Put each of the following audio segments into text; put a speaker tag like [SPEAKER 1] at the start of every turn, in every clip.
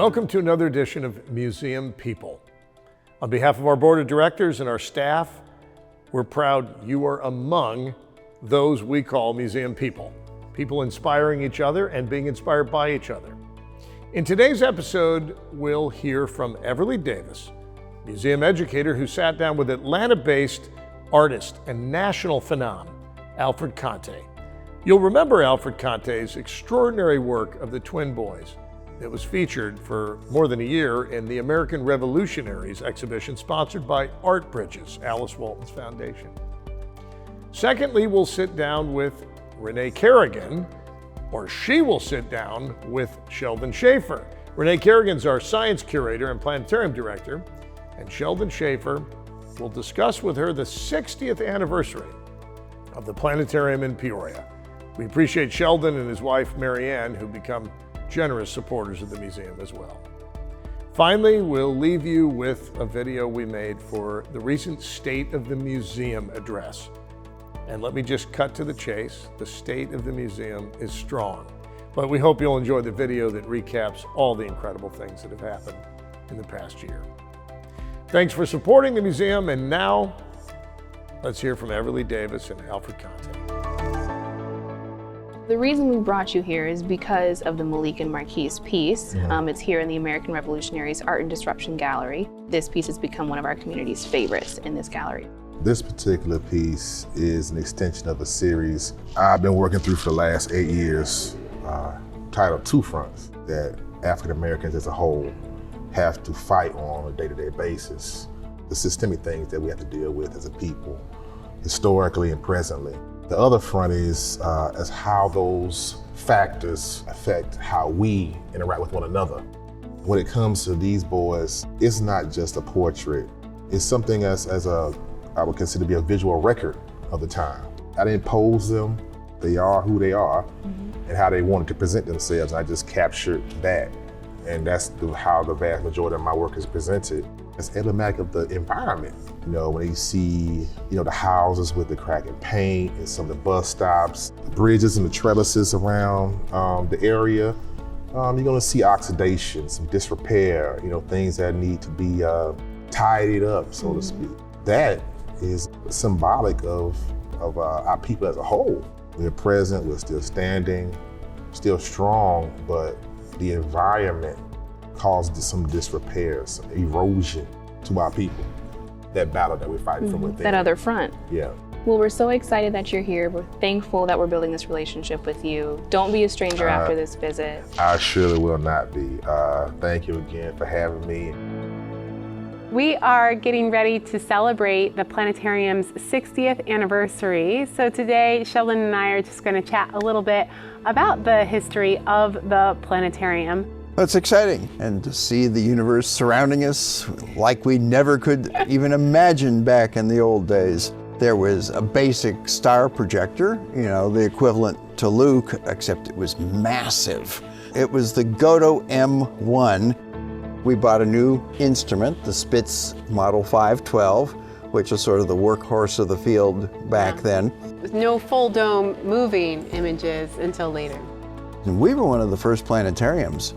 [SPEAKER 1] Welcome to another edition of Museum People. On behalf of our board of directors and our staff, we're proud you are among those we call museum people. People inspiring each other and being inspired by each other. In today's episode, we'll hear from Everly Davis, museum educator who sat down with Atlanta-based artist and national phenom, Alfred Conte. You'll remember Alfred Conte's extraordinary work of the Twin Boys that was featured for more than a year in the American Revolutionaries exhibition sponsored by Art Bridges, Alice Walton's foundation. Secondly, we'll sit down with Renee Kerrigan, or she will sit down with Sheldon Schaefer. Renee Kerrigan's our science curator and planetarium director, and Sheldon Schaefer will discuss with her the 60th anniversary of the planetarium in Peoria. We appreciate Sheldon and his wife, Marianne, who become generous supporters of the museum as well. Finally, we'll leave you with a video we made for the recent State of the Museum address. And let me just cut to the chase. The state of the museum is strong, but we hope you'll enjoy the video that recaps all the incredible things that have happened in the past year. Thanks for supporting the museum, and now let's hear from Everly Davis and Alfred Conte.
[SPEAKER 2] The reason we brought you here is because of the Malik and Marquise piece. It's here in the American Revolutionaries Art and Disruption Gallery. This piece has become one of our community's favorites in this gallery.
[SPEAKER 3] This particular piece is an extension of a series I've been working through for the last 8 years, titled Two Fronts, that African Americans as a whole have to fight on a day-to-day basis. The systemic things that we have to deal with as a people, historically and presently. The other front is how those factors affect how we interact with one another. When it comes to these boys, it's not just a portrait. It's something I would consider to be a visual record of the time. I didn't pose them. They are who they are and how they wanted to present themselves. I just captured that. And that's how the vast majority of my work is presented. It's emblematic of the environment. You know, when you see, the houses with the cracking paint and some of the bus stops, the bridges and the trellises around the area, you're gonna see oxidation, some disrepair, things that need to be tidied up, so to speak. That is symbolic of our people as a whole. We're present, we're still standing, still strong, but the environment caused some disrepair, some erosion to our people. That battle that we're fighting from within.
[SPEAKER 2] That other front.
[SPEAKER 3] Yeah.
[SPEAKER 2] Well, we're so excited that you're here. We're thankful that we're building this relationship with you. Don't be a stranger after this visit.
[SPEAKER 3] I surely will not be. Thank you again for having me.
[SPEAKER 4] We are getting ready to celebrate the planetarium's 60th anniversary. So today, Sheldon and I are just going to chat a little bit about the history of the planetarium.
[SPEAKER 5] It's exciting, and to see the universe surrounding us like we never could even imagine back in the old days. There was a basic star projector, the equivalent to Luke, except it was massive. It was the Godo M1. We bought a new instrument, the Spitz Model 512, which was sort of the workhorse of the field back then.
[SPEAKER 4] There's no full dome moving images until later.
[SPEAKER 5] And we were one of the first planetariums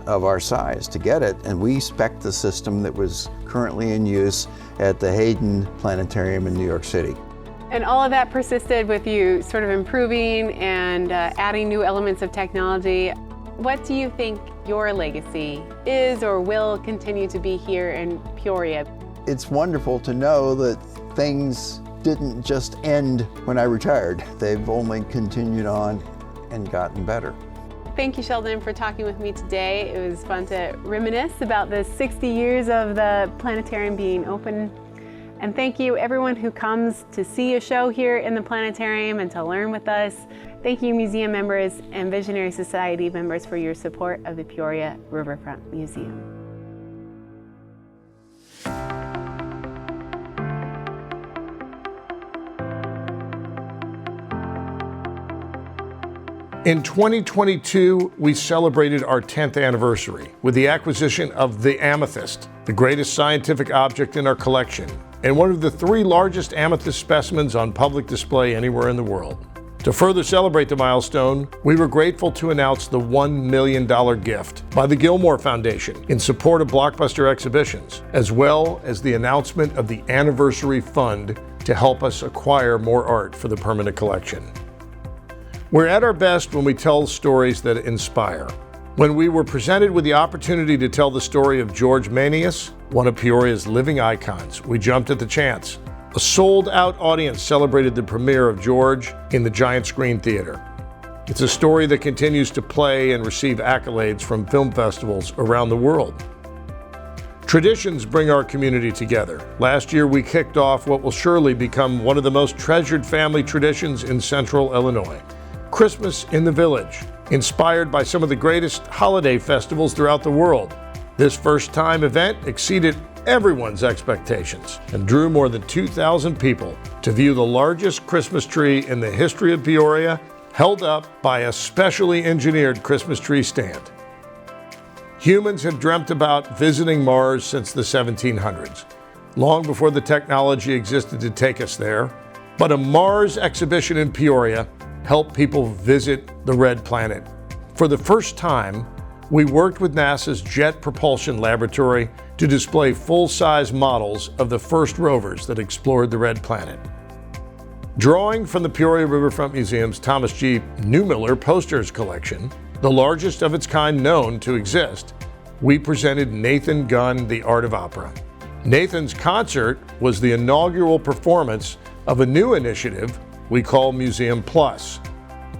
[SPEAKER 5] of our size to get it, and we spec'd the system that was currently in use at the Hayden Planetarium in New York City.
[SPEAKER 4] And all of that persisted with you sort of improving and adding new elements of technology. What do you think your legacy is or will continue to be here in Peoria?
[SPEAKER 5] It's wonderful to know that things didn't just end when I retired. They've only continued on and gotten better.
[SPEAKER 4] Thank you, Sheldon, for talking with me today. It was fun to reminisce about the 60 years of the planetarium being open. And thank you, everyone who comes to see a show here in the planetarium and to learn with us. Thank you, museum members and Visionary Society members, for your support of the Peoria Riverfront Museum.
[SPEAKER 1] In 2022, we celebrated our 10th anniversary with the acquisition of the amethyst, the greatest scientific object in our collection, and one of the 3 largest amethyst specimens on public display anywhere in the world. To further celebrate the milestone, we were grateful to announce the $1 million gift by the Gilmore Foundation in support of Blockbuster Exhibitions, as well as the announcement of the Anniversary Fund to help us acquire more art for the permanent collection. We're at our best when we tell stories that inspire. When we were presented with the opportunity to tell the story of George Manius, one of Peoria's living icons, we jumped at the chance. A sold-out audience celebrated the premiere of George in the Giant Screen Theater. It's a story that continues to play and receive accolades from film festivals around the world. Traditions bring our community together. Last year, we kicked off what will surely become one of the most treasured family traditions in Central Illinois, Christmas in the Village, inspired by some of the greatest holiday festivals throughout the world. This first-time event exceeded everyone's expectations and drew more than 2,000 people to view the largest Christmas tree in the history of Peoria, held up by a specially engineered Christmas tree stand. Humans have dreamt about visiting Mars since the 1700s, long before the technology existed to take us there, but a Mars exhibition in Peoria helped people visit the Red Planet. For the first time, we worked with NASA's Jet Propulsion Laboratory to display full-size models of the first rovers that explored the Red Planet. Drawing from the Peoria Riverfront Museum's Thomas G. Neumiller posters collection, the largest of its kind known to exist, we presented Nathan Gunn, The Art of Opera. Nathan's concert was the inaugural performance of a new initiative we call Museum Plus.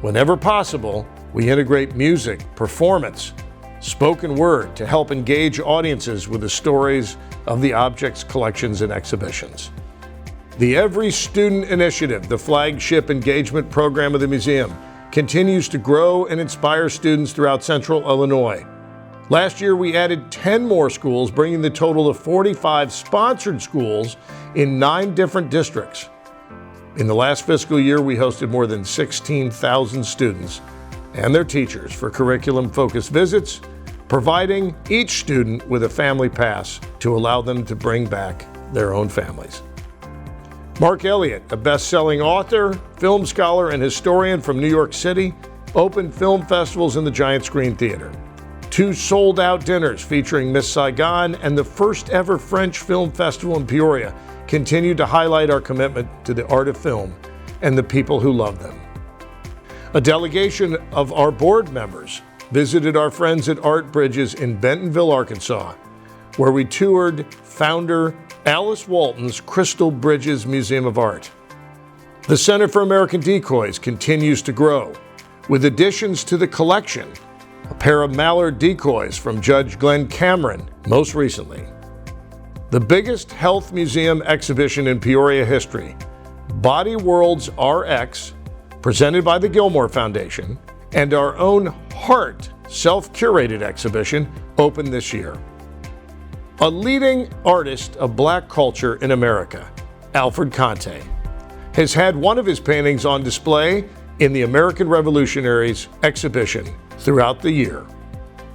[SPEAKER 1] Whenever possible, we integrate music, performance, spoken word to help engage audiences with the stories of the objects, collections, and exhibitions. The Every Student Initiative, the flagship engagement program of the museum, continues to grow and inspire students throughout Central Illinois. Last year, we added 10 more schools, bringing the total to 45 sponsored schools in 9 different districts. In the last fiscal year, we hosted more than 16,000 students and their teachers for curriculum-focused visits, providing each student with a family pass to allow them to bring back their own families. Mark Elliott, a best-selling author, film scholar, and historian from New York City, opened film festivals in the Giant Screen Theater. 2 sold-out dinners featuring Miss Saigon and the first ever French Film Festival in Peoria continue to highlight our commitment to the art of film and the people who love them. A delegation of our board members visited our friends at Art Bridges in Bentonville, Arkansas, where we toured founder Alice Walton's Crystal Bridges Museum of Art. The Center for American Decoys continues to grow, with additions to the collection, a pair of mallard decoys from Judge Glenn Cameron most recently. The biggest health museum exhibition in Peoria history, Body Worlds RX, presented by the Gilmore Foundation, and our own Heart self-curated exhibition opened this year. A leading artist of Black culture in America, Alfred Conte, has had one of his paintings on display in the American Revolutionaries exhibition throughout the year.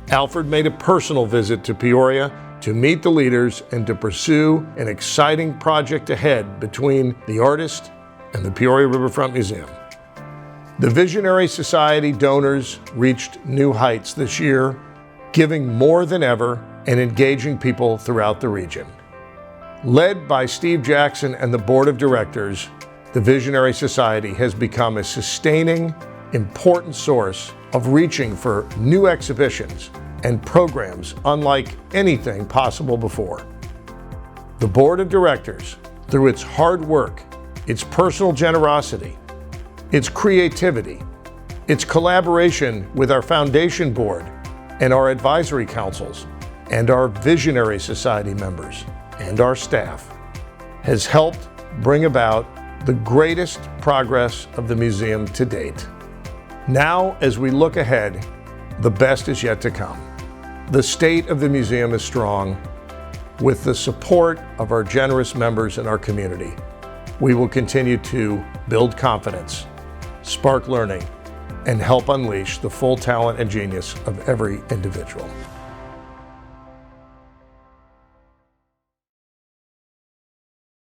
[SPEAKER 1] Alfred made a personal visit to Peoria to meet the leaders and to pursue an exciting project ahead between the artist and the Peoria Riverfront Museum. The Visionary Society donors reached new heights this year, giving more than ever and engaging people throughout the region. Led by Steve Jackson and the Board of Directors, the Visionary Society has become a sustaining, important source of reaching for new exhibitions and programs unlike anything possible before. The Board of Directors, through its hard work, its personal generosity, its creativity, its collaboration with our Foundation Board and our advisory councils, and our Visionary Society members and our staff, has helped bring about the greatest progress of the museum to date. Now, as we look ahead, the best is yet to come. The state of the museum is strong. With the support of our generous members in our community, we will continue to build confidence, spark learning, and help unleash the full talent and genius of every individual.